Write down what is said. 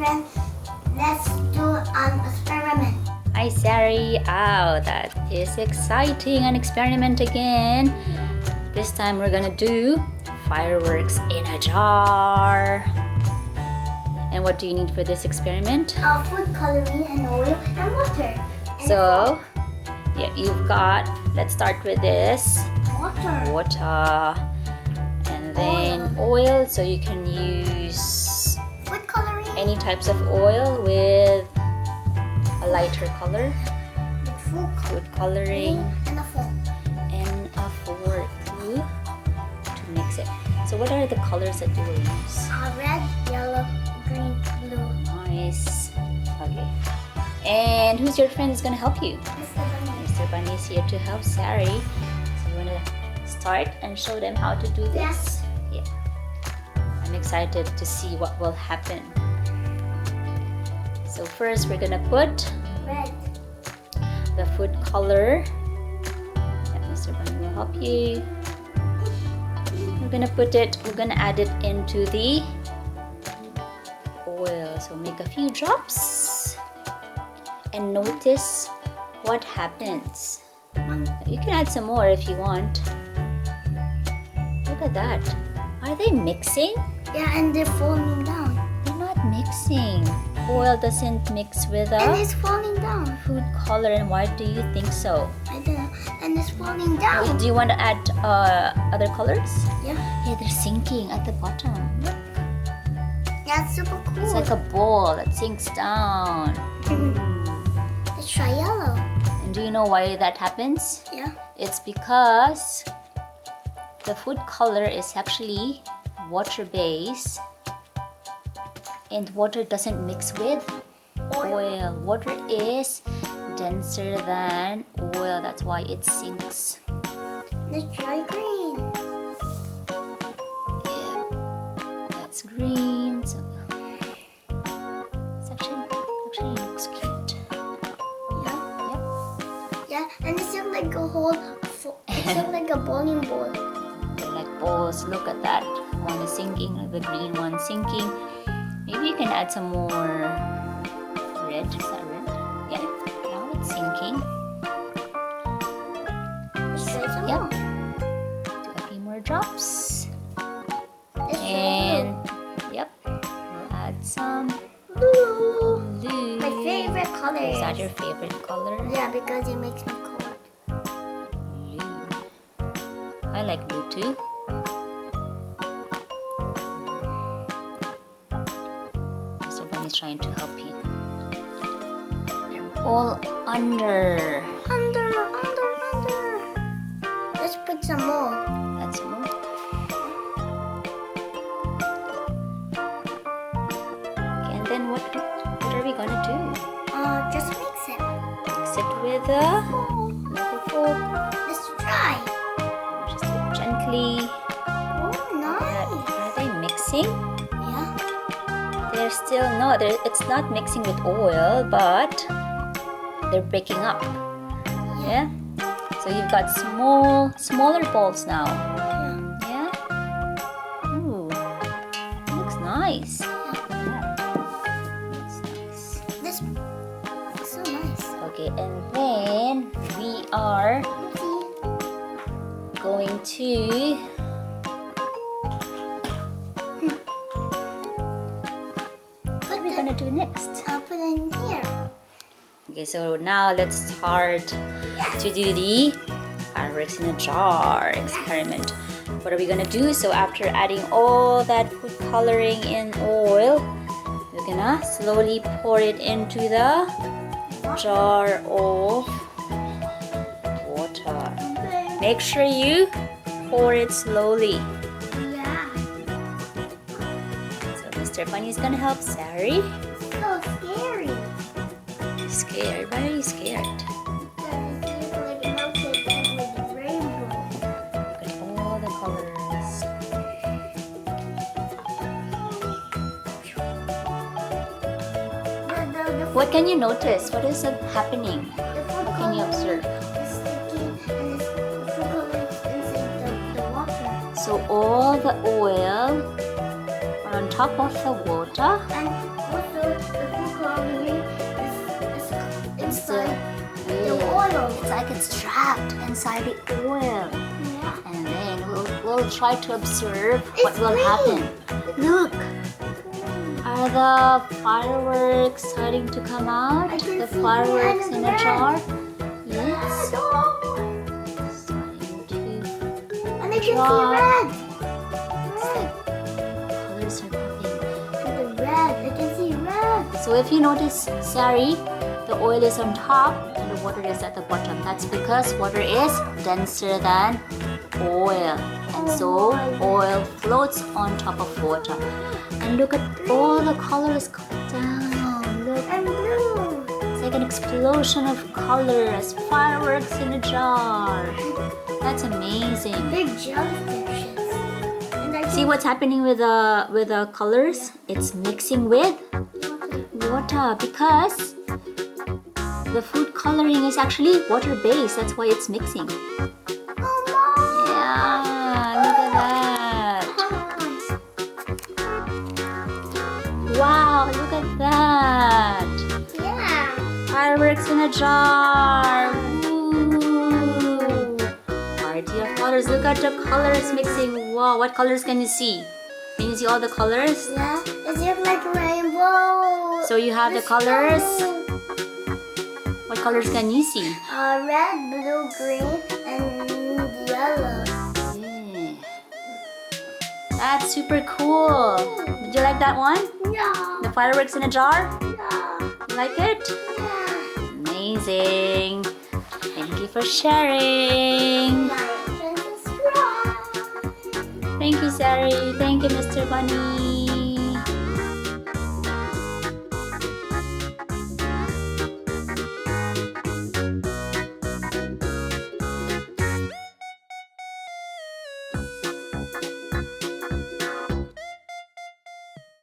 friend. Let's do an experiment. Hi, Sari. Oh, that is exciting. An experiment again. This time we're gonna do fireworks in a jar. And what do you need for this experiment? Food coloring and oil and water. So, yeah, you've got, let's start with this. Water. And then oil. So you can use Food coloring. any types of oil with a lighter color. With food Food coloring. and a foam. And a fork to mix it. So what are the colors that you will use? Red, yellow, green, blue. Nice. Okay. And who's your friend who's gonna help you? Mr. Bunny. Mr. Bunny is here to help Sari. So you wanna start and show them how to do this? Yeah. I'm excited to see what will happen. So first we're gonna put Red. the food color. Yeah, Mr. Bunny will help you. We're gonna add it into the oil. So make a few drops and notice what happens. You can add some more if you want. Look at that. Are they mixing? Yeah, and they're falling down. They're not mixing. Oil doesn't mix with And the it's falling down. food color. And why do you think so? I don't know. And it's falling down. Do you want to add other colors? Yeah. Yeah, they're sinking at the bottom. Look. That's super cool. It's like a ball that sinks down. Let's try yellow. And do you know why that happens? Yeah. It's because the food color is actually water based and water doesn't mix with oil. Water is denser than oil. That's why it sinks. Let's try green. Yeah, that's green. So it's actually looks cute. Yeah. Yep. Yeah, and it's just like a whole. It's just like a bowling ball. They're like balls. Look at that. One is sinking, the green one sinking. Maybe you can add some more red. Is that red? Yeah. Now it's sinking. Let's try some Yep. more. Do a few more drops. Let's try And yep. We'll add some blue. blue. My favorite color. Is that your favorite color? Yeah, because it makes me cold. Blue. I like blue too. Mr. Bunny's trying to help you. They're all under. Under. Let's put some more. That's more. Okay, and then what are we gonna do? Just mix it. Mix it with a fork. Let's try. Just do it gently. Oh, nice. Are they mixing? Yeah. They're still it's not mixing with oil, but they're breaking up. Yeah. So you've got smaller balls now. Yeah. Ooh, looks nice. Looks nice. This is so nice. Okay, and then we are going to what are we gonna do next? I'll put it in here. Okay, so now let's start to do the fireworks in a jar experiment. What are we gonna do? So after adding all that food coloring in oil, we're gonna slowly pour it into the jar of water. Make sure you pour it slowly. Yeah. So Mr. Bunny is gonna help Sari. So scary. Scared? Why are you scared? Like melted and with rainbow. Look at all the colors. What can you notice? What is happening? What can you observe? It's sticky and it's inside the water. So all the oil on top of the water. And also the food coloring is inside the oil. It's like it's trapped inside the oil. Yeah. And then we'll try to observe what It's will green. happen. Look! Are the fireworks starting to come out? I can The see fireworks red in and a red. jar? Yes. Oh, Starting to. and I can Drop. see red. Colors are popping. The red. I can see red. So if you notice, Sari, the oil is on top and the water is at the bottom. That's because water is denser than oil. And so oil floats on top of water. And look at all the colors coming down. Look, And blue. it's like an explosion of colors, fireworks in a jar. That's amazing. Big jellyfishes. And I See what's happening with the colors? It's mixing with water because the food coloring is actually water based. That's why it's mixing. Oh, Mom. Yeah, look at that. Wow, look at that. Yeah. Fireworks in a jar. Ooh. Party of colors. Look at the colors mixing. Wow, what colors can you see? Can you see all the colors? Yeah. It looks like rainbow. So you have the This colors. color. What colors can you see? Red, blue, green, and yellow. Yeah. That's super cool. Did you like that one? Yeah. The fireworks in a jar? Yeah. You like it? Yeah. Amazing. Thank you for sharing. Like and subscribe. Thank you, Sari. Thank you, Mr. Bunny.